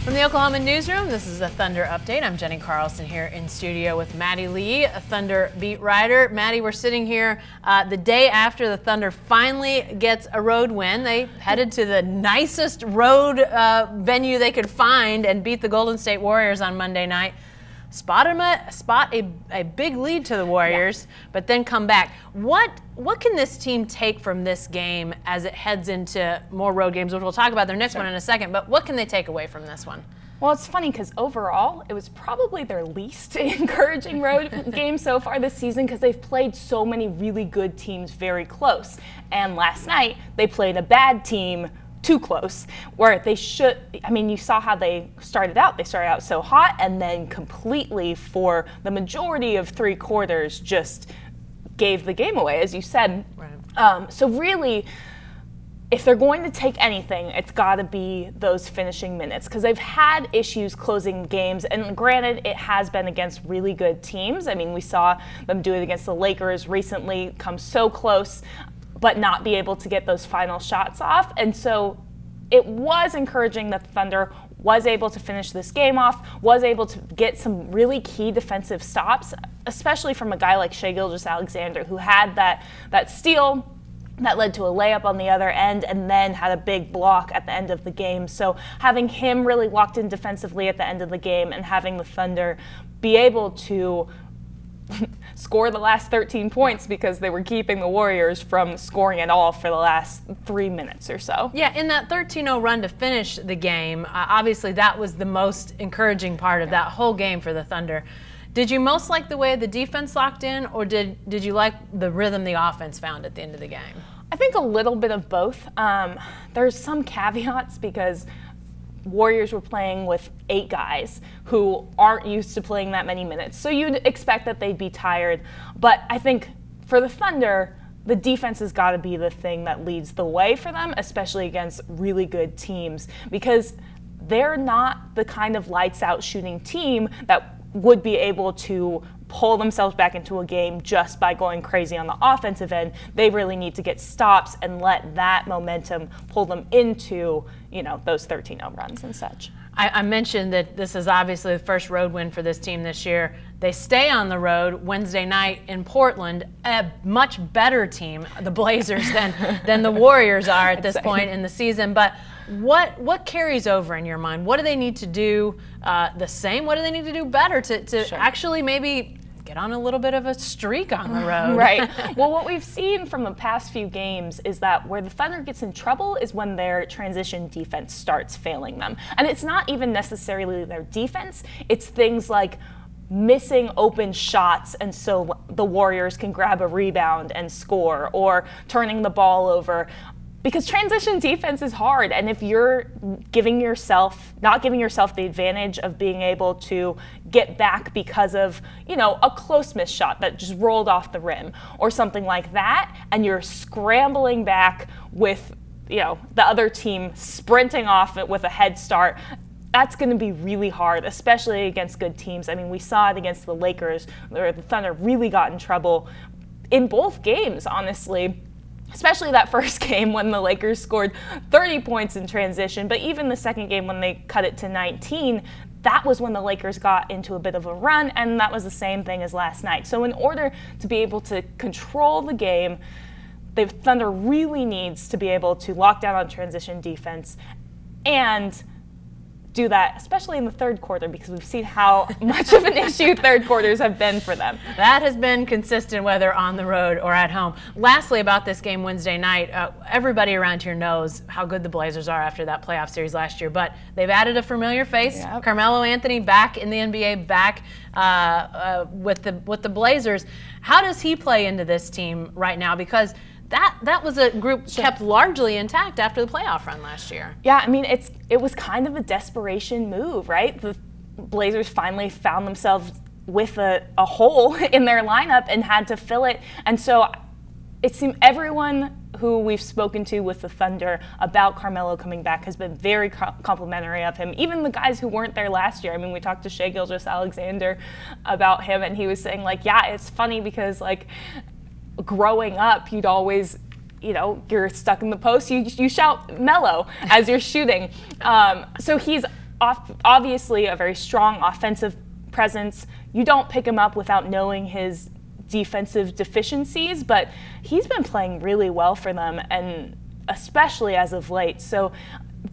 From the Oklahoman newsroom, this is a Thunder update. I'm Jenny Carlson here in studio with Maddie Lee, a Thunder beat writer. Maddie, we're sitting here the day after the Thunder finally gets a road win. They headed to the nicest road venue they could find and beat the Golden State Warriors on Monday night. Spot a big lead to the Warriors, but then come back. What can this team take from this game as it heads into more road games, which we'll talk about their next one in a second, but what can they take away from this one? Well, it's funny because overall, it was probably their least encouraging road game so far this season because they've played so many really good teams very close. And last night, they played a bad team too close, where they should, I mean, you saw how they started out. They started out so hot and then completely for the majority of three quarters just gave the game away, as you said. Right. So really, if they're going to take anything, it's got to be those finishing minutes because they've had issues closing games. And granted, it has been against really good teams. I mean, we saw them do it against the Lakers recently, come so close, but not be able to get those final shots off. And so it was encouraging that the Thunder was able to finish this game off, was able to get some really key defensive stops, especially from a guy like Shai Gilgeous-Alexander, who had that steal that led to a layup on the other end and then had a big block at the end of the game. So having him really locked in defensively at the end of the game and having the Thunder be able to score the last 13 points because they were keeping the Warriors from scoring at all for the last 3 minutes or so. Yeah, in that 13-0 run to finish the game, obviously that was the most encouraging part of that whole game for the Thunder. Did you most like the way the defense locked in, or did you like the rhythm the offense found at the end of the game? I think a little bit of both. There's some caveats because Warriors were playing with 8 guys who aren't used to playing that many minutes. So you'd expect that they'd be tired. But I think for the Thunder, the defense has got to be the thing that leads the way for them, especially against really good teams, because they're not the kind of lights-out shooting team that would be able to pull themselves back into a game just by going crazy on the offensive end. They really need to get stops and let that momentum pull them into, you know, those 13-0 runs and such. I mentioned that this is obviously the first road win for this team this year. They stay on the road Wednesday night in Portland, a much better team, the Blazers, than the Warriors are at this point in the season. But what carries over in your mind? What do they need to do the same? What do they need to do better to actually maybe get on a little bit of a streak on the road? Right. Well, what we've seen from the past few games is that where the Thunder gets in trouble is when their transition defense starts failing them. And it's not even necessarily their defense. It's things like missing open shots and so the Warriors can grab a rebound and score, or turning the ball over. Because transition defense is hard, and if you're not giving yourself the advantage of being able to get back because of, you know, a close missed shot that just rolled off the rim or something like that, and you're scrambling back with, you know, the other team sprinting off it with a head start, that's going to be really hard, especially against good teams. I mean, we saw it against the Lakers, where the Thunder really got in trouble in both games, honestly. Especially that first game when the Lakers scored 30 points in transition, but even the second game when they cut it to 19, that was when the Lakers got into a bit of a run, and that was the same thing as last night. So in order to be able to control the game, the Thunder really needs to be able to lock down on transition defense and do that, especially in the third quarter, because we've seen how much of an issue third quarters have been for them. That has been consistent whether on the road or at home. Lastly, about this game Wednesday night, everybody around here knows how good the Blazers are after that playoff series last year, but they've added a familiar face. Yep. Carmelo Anthony back in the NBA, back with the Blazers. How does he play into this team right now? Because that was a group kept largely intact after the playoff run last year. Yeah, I mean, it was kind of a desperation move, right? The Blazers finally found themselves with a hole in their lineup and had to fill it. And so it seemed everyone who we've spoken to with the Thunder about Carmelo coming back has been very complimentary of him. Even the guys who weren't there last year. I mean, we talked to Shai Gilgeous-Alexander about him, and he was saying, like, yeah, it's funny because, like, growing up, you'd always, you know, you're stuck in the post, you shout Mello as you're shooting. So he's obviously a very strong offensive presence. You don't pick him up without knowing his defensive deficiencies, but he's been playing really well for them, and especially as of late. So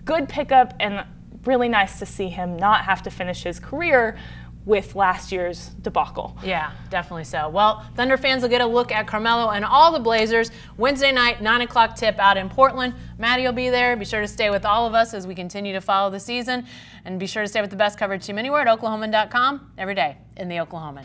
good pickup, and really nice to see him not have to finish his career with last year's debacle. Yeah, definitely so. Well, Thunder fans will get a look at Carmelo and all the Blazers Wednesday night, 9 o'clock tip out in Portland. Maddie will be there. Be sure to stay with all of us as we continue to follow the season. And be sure to stay with the best coverage team anywhere at Oklahoman.com every day in the Oklahoman.